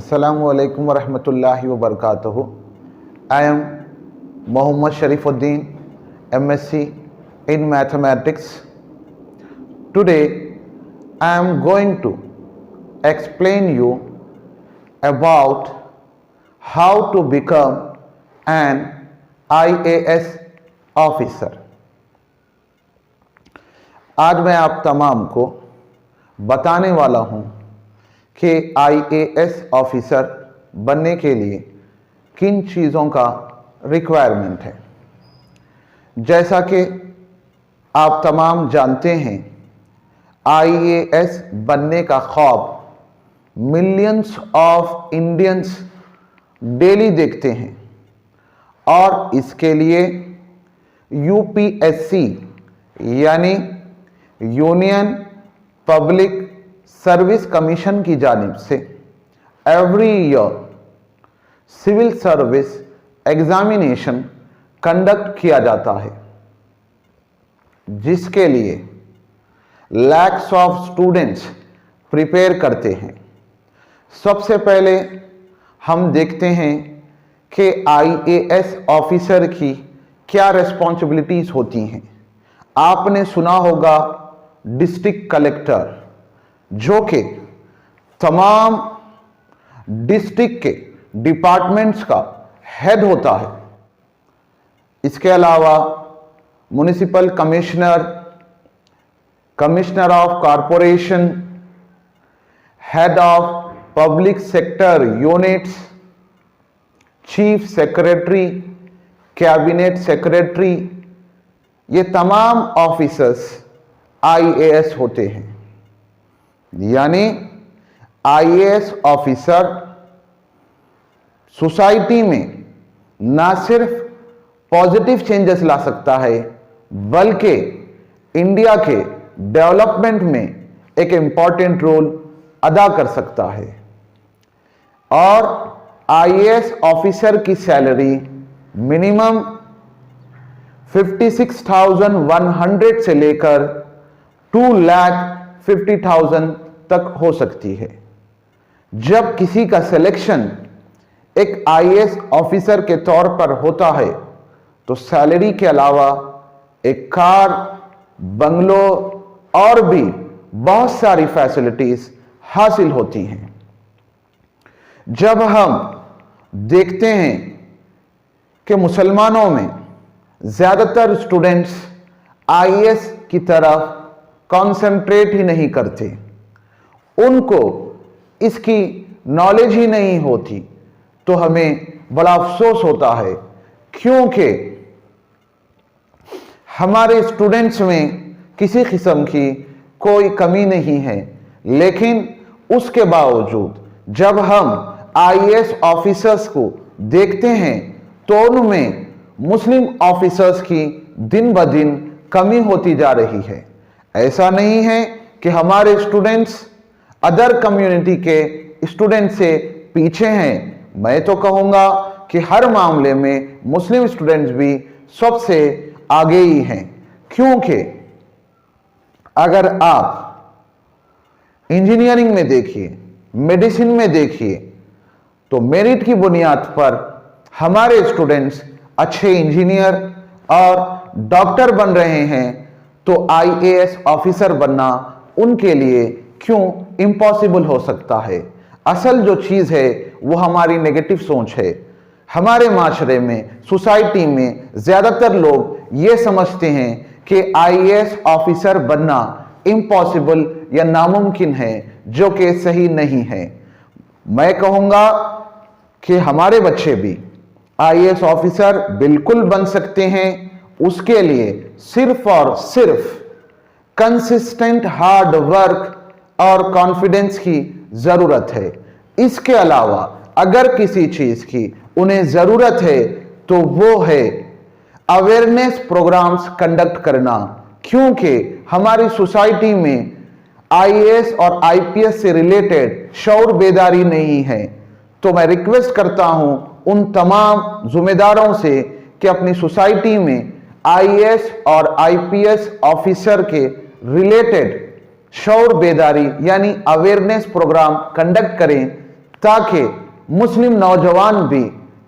Assalamu alaikum wa rahmatullahi wa barakatuhu. I am Muhammad Sharifuddin, MSc in Mathematics. Today I am going to explain you about how to become an IAS officer. आज मैं आप तमाम को बताने वाला हूँ कि IAS ऑफिसर बनने के लिए किन चीज़ों का रिक्वायरमेंट है। जैसा कि आप तमाम जानते हैं, IAS बनने का ख्वाब मिलियंस ऑफ इंडियंस डेली देखते हैं और इसके लिए UPSC यानी यूनियन पब्लिक सर्विस कमीशन की जानिब से every year civil service examination conduct किया जाता है, जिसके लिए लैक्स ऑफ स्टूडेंट्स प्रिपेयर करते हैं। सबसे पहले हम देखते हैं कि IAS ऑफिसर की क्या रिस्पॉन्सिबिलिटीज होती हैं। आपने सुना होगा डिस्ट्रिक्ट कलेक्टर, जो कि तमाम डिस्ट्रिक्ट के डिपार्टमेंट्स का हेड होता है। इसके अलावा municipal commissioner, commissioner of corporation, head of public sector units, chief secretary, cabinet secretary, ये तमाम ऑफिसर्स IAS होते हैं। यानी IAS ऑफिसर सोसाइटी में ना सिर्फ पॉजिटिव चेंजेस ला सकता है, बल्कि इंडिया के डेवलपमेंट में एक इम्पॉर्टेंट रोल अदा कर सकता है। और IAS ऑफिसर की सैलरी मिनिमम 56,100 से लेकर 2,50,000 तक हो सकती है। जब किसी का सिलेक्शन एक IAS ऑफिसर के तौर पर होता है तो सैलरी के अलावा एक कार, बंगलो और भी बहुत सारी फैसिलिटीज हासिल होती हैं। जब हम देखते हैं कि मुसलमानों में ज्यादातर स्टूडेंट्स IAS की तरफ कॉन्सेंट्रेट ही नहीं करते, उनको इसकी नॉलेज ही नहीं होती, तो हमें बड़ा अफसोस होता है, क्योंकि हमारे स्टूडेंट्स में किसी किस्म की कोई कमी नहीं है। लेकिन उसके बावजूद जब हम IAS ऑफिसर्स को देखते हैं तो उनमें मुस्लिम ऑफिसर्स की दिन ब दिन कमी होती जा रही है। ऐसा नहीं है कि हमारे स्टूडेंट्स अदर कम्युनिटी के स्टूडेंट से पीछे हैं। मैं तो कहूँगा कि हर मामले में मुस्लिम स्टूडेंट्स भी सबसे आगे ही हैं, क्योंकि अगर आप इंजीनियरिंग में देखिए, मेडिसिन में देखिए, तो मेरिट की बुनियाद पर हमारे स्टूडेंट्स अच्छे इंजीनियर और डॉक्टर बन रहे हैं, तो IAS ऑफिसर बनना उनके लिए क्यों इम्पॉसिबल हो सकता है। असल जो चीज़ है वो हमारी नेगेटिव सोच है। हमारे माशरे में, सोसाइटी में ज़्यादातर लोग ये समझते हैं कि IAS ऑफिसर बनना इम्पॉसिबल या नामुमकिन है, जो कि सही नहीं है। मैं कहूँगा कि हमारे बच्चे भी IAS ऑफिसर बिल्कुल बन सकते हैं। उसके लिए सिर्फ और सिर्फ कंसिस्टेंट हार्ड वर्क और कॉन्फिडेंस की जरूरत है। इसके अलावा अगर किसी चीज की उन्हें जरूरत है तो वो है अवेयरनेस प्रोग्राम्स कंडक्ट करना, क्योंकि हमारी सोसाइटी में IAS और IPS से रिलेटेड शऊर बेदारी नहीं है। तो मैं रिक्वेस्ट करता हूं उन तमाम जिम्मेदारों से कि अपनी सोसाइटी में IAS और IPS ऑफिसर के रिलेटेड शऊर बेदारी यानी अवेयरनेस प्रोग्राम कंडक्ट करें, ताकि मुस्लिम नौजवान भी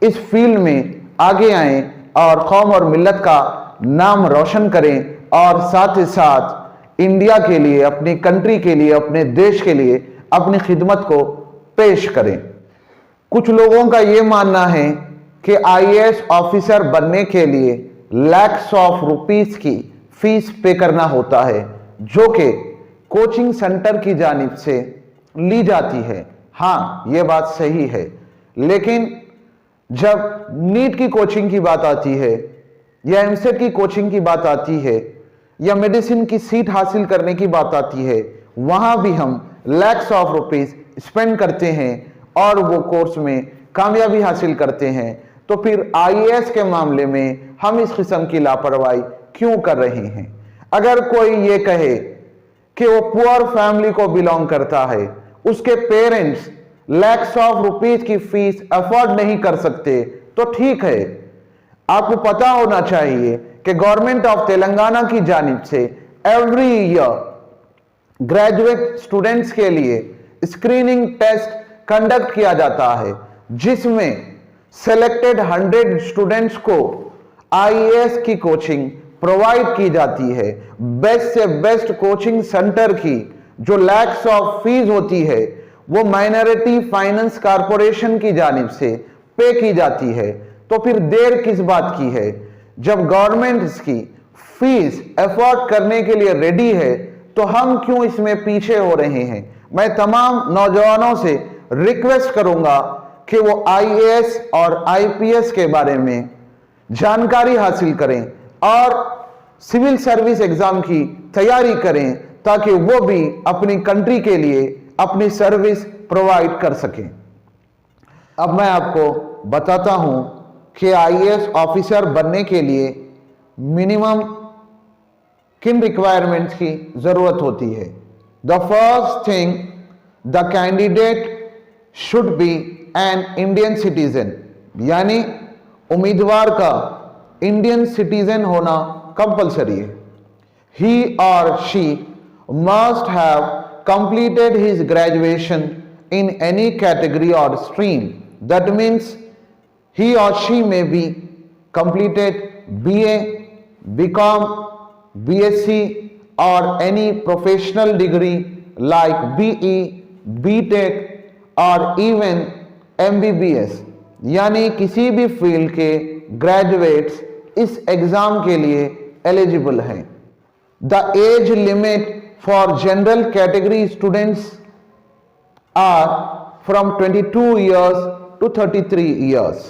इस फील्ड में आगे आएं और कौम और मिल्लत का नाम रोशन करें और साथ ही साथ इंडिया के लिए, अपनी कंट्री के लिए, अपने देश के लिए अपनी खिदमत को पेश करें। कुछ लोगों का ये मानना है कि आईएएस ऑफिसर बनने के लिए लैक्स ऑफ रुपीस की फीस पे करना होता है, जो कि कोचिंग सेंटर की जानिब से ली जाती है। हाँ, ये बात सही है, लेकिन जब नीट की कोचिंग की बात आती है या एमसेट की कोचिंग की बात आती है या मेडिसिन की सीट हासिल करने की बात आती है, वहां भी हम लैक्स ऑफ रुपीस स्पेंड करते हैं और वो कोर्स में कामयाबी हासिल करते हैं। तो फिर आईएएस के मामले में हम इस किस्म की लापरवाही क्यों कर रहे हैं? अगर कोई ये कहे कि वो पुअर फैमिली को बिलोंग करता है, उसके पेरेंट्स लैक्स ऑफ रुपीस की फीस अफोर्ड नहीं कर सकते, तो ठीक है। आपको पता होना चाहिए कि गवर्नमेंट ऑफ तेलंगाना की जानिब से एवरी ईयर ग्रेजुएट स्टूडेंट्स के लिए स्क्रीनिंग टेस्ट कंडक्ट किया जाता है, जिसमें सेलेक्टेड 100 स्टूडेंट्स को आईएएस की कोचिंग प्रोवाइड की जाती है। बेस्ट से बेस्ट कोचिंग सेंटर की जो लैक्स ऑफ फीस होती है वो माइनॉरिटी फाइनेंस कॉरपोरेशन की जानिब से पे की जाती है। तो फिर देर किस बात की है? जब गवर्नमेंट इसकी फीस अफोर्ड करने के लिए रेडी है, तो हम क्यों इसमें पीछे हो रहे हैं? मैं तमाम नौजवानों से रिक्वेस्ट करूंगा कि वो आईएएस और आईपीएस के बारे में जानकारी हासिल करें और सिविल सर्विस एग्जाम की तैयारी करें, ताकि वो भी अपनी कंट्री के लिए अपनी सर्विस प्रोवाइड कर सकें। अब मैं आपको बताता हूं कि आईएएस ऑफिसर बनने के लिए मिनिमम किन रिक्वायरमेंट्स की जरूरत होती है। The first thing, the candidate should be an Indian citizen, यानी उम्मीदवार का इंडियन सिटीजन होना कंपलसरी है। He or she must have completed his graduation in any category or stream. That means he or she may be completed BA, BCom, BSc or any professional degree like BE, BTech or even MBBS, यानी किसी भी field के graduates इस exam के लिए eligible हैं। The age limit for general category students are from 22 years to 33 years,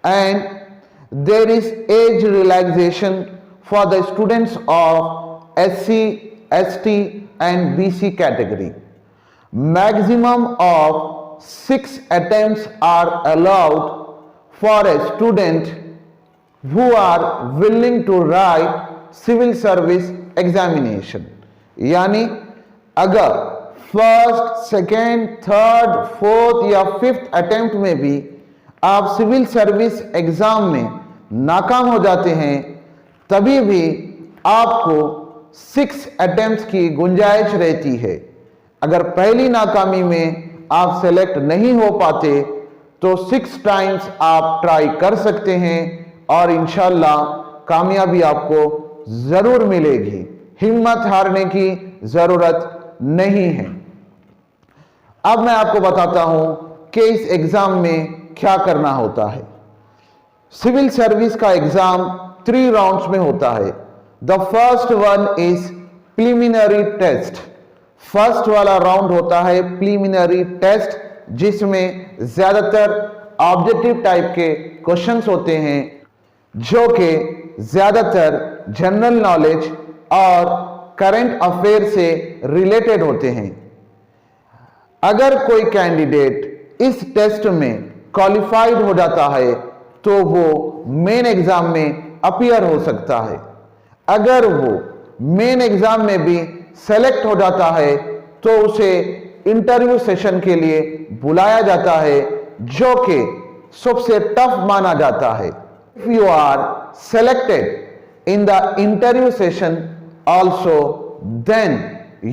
and there is age relaxation for the students of SC, ST and BC category. Maximum of 6 attempts are allowed for a student who are willing to write civil service examination, यानी अगर first, second, third, fourth या fifth attempt में भी आप civil service exam में नाकाम हो जाते हैं, तभी भी आपको 6 अटेम्प्ट्स की गुंजाइश रहती है। अगर पहली नाकामी में आप सेलेक्ट नहीं हो पाते तो 6 टाइम्स आप ट्राई कर सकते हैं और इंशाल्लाह कामयाबी आपको जरूर मिलेगी। हिम्मत हारने की जरूरत नहीं है। अब मैं आपको बताता हूं कि इस एग्जाम में क्या करना होता है। सिविल सर्विस का एग्जाम 3 राउंड्स में होता है। The first one is preliminary test. First वाला राउंड होता है प्रीलिमिनरी टेस्ट, जिसमें ज्यादातर ऑब्जेक्टिव टाइप के क्वेश्चंस होते हैं, जो कि ज्यादातर जनरल नॉलेज और करंट अफेयर से रिलेटेड होते हैं। अगर कोई कैंडिडेट इस टेस्ट में क्वालिफाइड हो जाता है तो वो मेन एग्जाम में अपीयर हो सकता है। अगर वो मेन एग्जाम में भी सेलेक्ट हो जाता है तो उसे इंटरव्यू सेशन के लिए बुलाया जाता है, जो कि सबसे टफ माना जाता है। If you are selected in the interview session also, then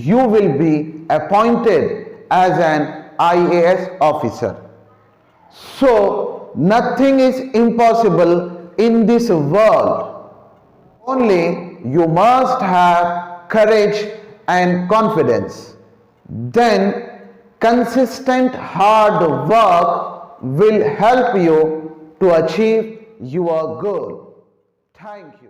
you will be appointed as an IAS officer. So, nothing is impossible in this world. Only you must have courage and confidence. Then, consistent hard work will help you to achieve your goal. Thank you.